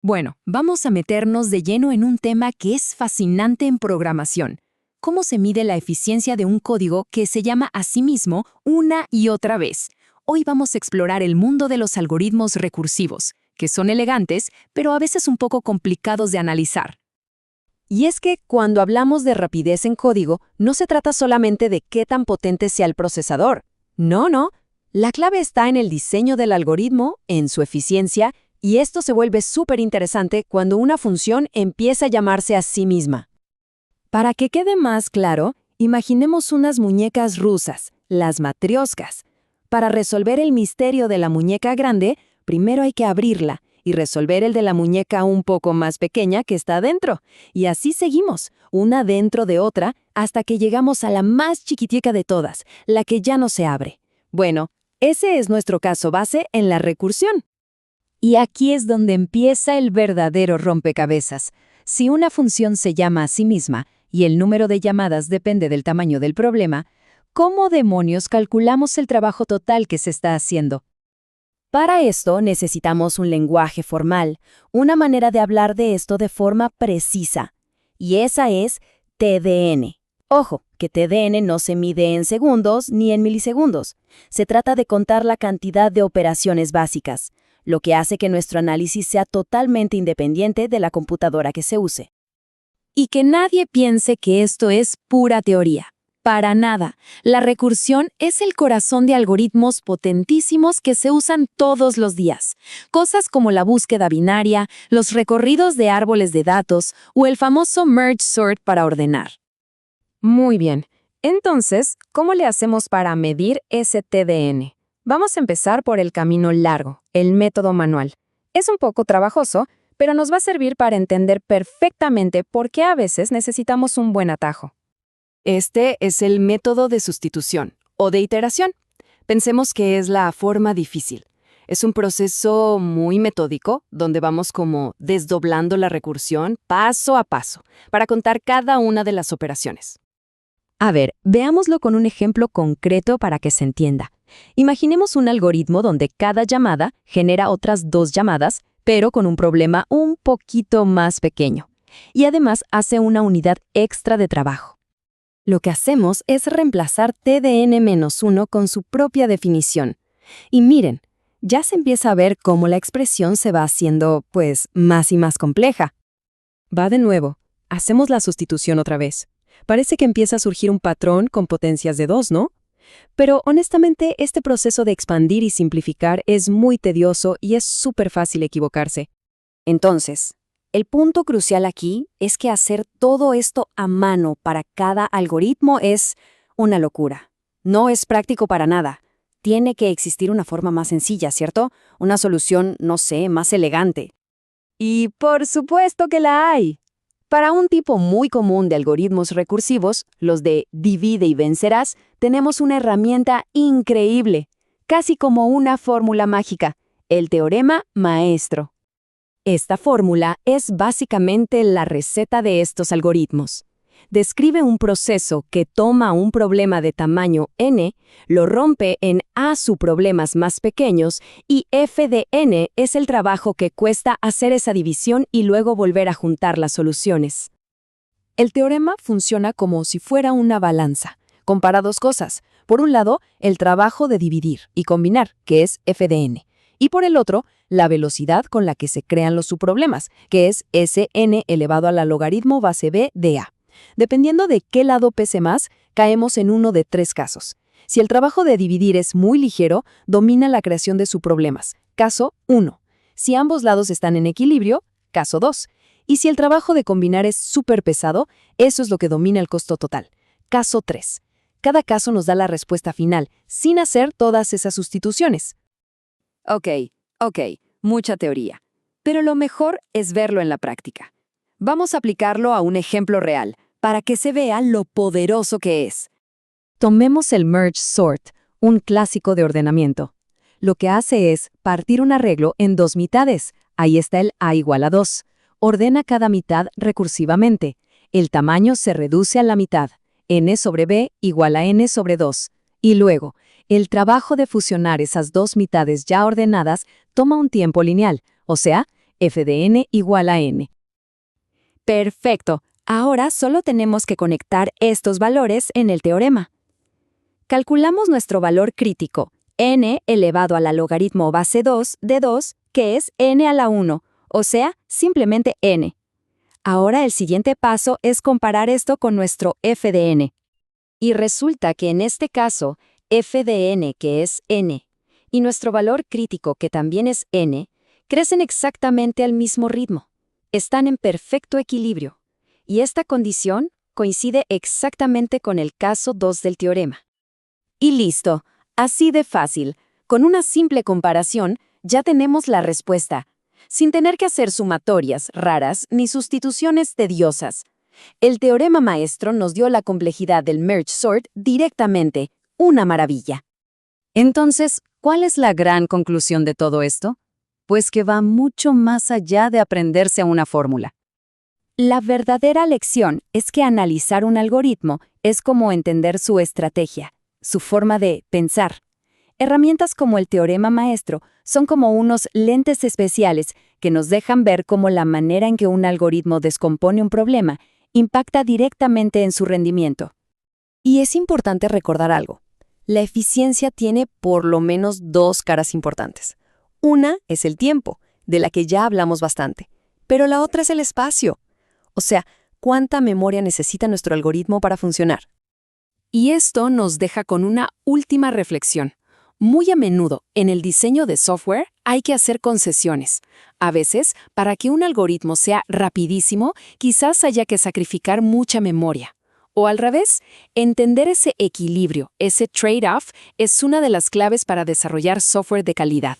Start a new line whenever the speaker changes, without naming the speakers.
Bueno, vamos a meternos de lleno en un tema que es fascinante en programación. ¿Cómo se mide la eficiencia de un código que se llama a sí mismo una y otra vez? Hoy vamos a explorar el mundo de los algoritmos recursivos, que son elegantes, pero a veces un poco complicados de analizar.
Y es que cuando hablamos de rapidez en código, no se trata solamente de qué tan potente sea el procesador. No. La clave está en el diseño del algoritmo, en su eficiencia, y esto se vuelve súper interesante cuando una función empieza a llamarse a sí misma.
Para que quede más claro, imaginemos unas muñecas rusas, las matrioscas. Para resolver el misterio de la muñeca grande, primero hay que abrirla y resolver el de la muñeca un poco más pequeña que está dentro. Y así seguimos, una dentro de otra, hasta que llegamos a la más chiquitica de todas, la que ya no se abre. Bueno, ese es nuestro caso base en la recursión.
Y aquí es donde empieza el verdadero rompecabezas. Si una función se llama a sí misma y el número de llamadas depende del tamaño del problema, ¿cómo demonios calculamos el trabajo total que se está haciendo?
Para esto necesitamos un lenguaje formal, una manera de hablar de esto de forma precisa. Y esa es TDN. Ojo, que TDN no se mide en segundos ni en milisegundos. Se trata de contar la cantidad de operaciones básicas, lo que hace que nuestro análisis sea totalmente independiente de la computadora que se use. Y que nadie piense que esto es pura teoría. Para nada. La recursión es el corazón de algoritmos potentísimos que se usan todos los días. Cosas como la búsqueda binaria, los recorridos de árboles de datos o el famoso merge sort para ordenar.
Muy bien. Entonces, ¿cómo le hacemos para medir ese TDN? Vamos a empezar por el camino largo, el método manual. Es un poco trabajoso, pero nos va a servir para entender perfectamente por qué a veces necesitamos un buen atajo.
Este es el método de sustitución o de iteración. Pensemos que es la forma difícil. Es un proceso muy metódico donde vamos como desdoblando la recursión paso a paso para contar cada una de las operaciones.
A ver, veámoslo con un ejemplo concreto para que se entienda. Imaginemos un algoritmo donde cada llamada genera otras 2 llamadas, pero con un problema un poquito más pequeño. Y además hace una unidad extra de trabajo. Lo que hacemos es reemplazar TDN-1 con su propia definición. Y miren, ya se empieza a ver cómo la expresión se va haciendo, más y más compleja. Va de nuevo. Hacemos la sustitución otra vez. Parece que empieza a surgir un patrón con potencias de 2, ¿no? Pero honestamente, este proceso de expandir y simplificar es muy tedioso y es súper fácil equivocarse.
Entonces, el punto crucial aquí es que hacer todo esto a mano para cada algoritmo es una locura. No es práctico para nada. Tiene que existir una forma más sencilla, ¿cierto? Una solución, no sé, más elegante.
Y por supuesto que la hay. Para un tipo muy común de algoritmos recursivos, los de divide y vencerás, tenemos una herramienta increíble, casi como una fórmula mágica, el teorema maestro. Esta fórmula es básicamente la receta de estos algoritmos. Describe un proceso que toma un problema de tamaño n, lo rompe en a subproblemas más pequeños y f de n es el trabajo que cuesta hacer esa división y luego volver a juntar las soluciones. El teorema funciona como si fuera una balanza. Compara 2 cosas. Por un lado, el trabajo de dividir y combinar, que es f de n. Y por el otro, la velocidad con la que se crean los subproblemas, que es Sn elevado a la logaritmo base b de a. Dependiendo de qué lado pese más, caemos en uno de 3 casos. Si el trabajo de dividir es muy ligero, domina la creación de subproblemas. Caso 1. Si ambos lados están en equilibrio, caso 2. Y si el trabajo de combinar es súper pesado, eso es lo que domina el costo total. Caso 3. Cada caso nos da la respuesta final, sin hacer todas esas sustituciones. Ok, mucha teoría. Pero lo mejor es verlo en la práctica. Vamos a aplicarlo a un ejemplo real, para que se vea lo poderoso que es. Tomemos el merge sort, un clásico de ordenamiento. Lo que hace es partir un arreglo en 2 mitades. Ahí está el a igual a 2. Ordena cada mitad recursivamente. El tamaño se reduce a la mitad. N sobre b igual a n sobre 2. Y luego, el trabajo de fusionar esas 2 mitades ya ordenadas toma un tiempo lineal, o sea, f de n igual a n.
Perfecto. Ahora solo tenemos que conectar estos valores en el teorema. Calculamos nuestro valor crítico, n elevado a la logaritmo base 2 de 2, que es n a la 1, o sea, simplemente n. Ahora el siguiente paso es comparar esto con nuestro f de n. Y resulta que en este caso, f de n, que es n, y nuestro valor crítico, que también es n, crecen exactamente al mismo ritmo. Están en perfecto equilibrio. Y esta condición coincide exactamente con el caso 2 del teorema. Y listo, así de fácil. Con una simple comparación, ya tenemos la respuesta, sin tener que hacer sumatorias raras ni sustituciones tediosas. El teorema maestro nos dio la complejidad del merge sort directamente. Una maravilla.
Entonces, ¿cuál es la gran conclusión de todo esto? Pues que va mucho más allá de aprenderse a una fórmula.
La verdadera lección es que analizar un algoritmo es como entender su estrategia, su forma de pensar. Herramientas como el teorema maestro son como unos lentes especiales que nos dejan ver cómo la manera en que un algoritmo descompone un problema impacta directamente en su rendimiento. Y es importante recordar algo. La eficiencia tiene por lo menos dos caras importantes. Una es el tiempo, de la que ya hablamos bastante, pero la otra es el espacio. O sea, ¿cuánta memoria necesita nuestro algoritmo para funcionar? Y esto nos deja con una última reflexión. Muy a menudo, en el diseño de software hay que hacer concesiones. A veces, para que un algoritmo sea rapidísimo, quizás haya que sacrificar mucha memoria. O al revés, entender ese equilibrio, ese trade-off, es una de las claves para desarrollar software de calidad.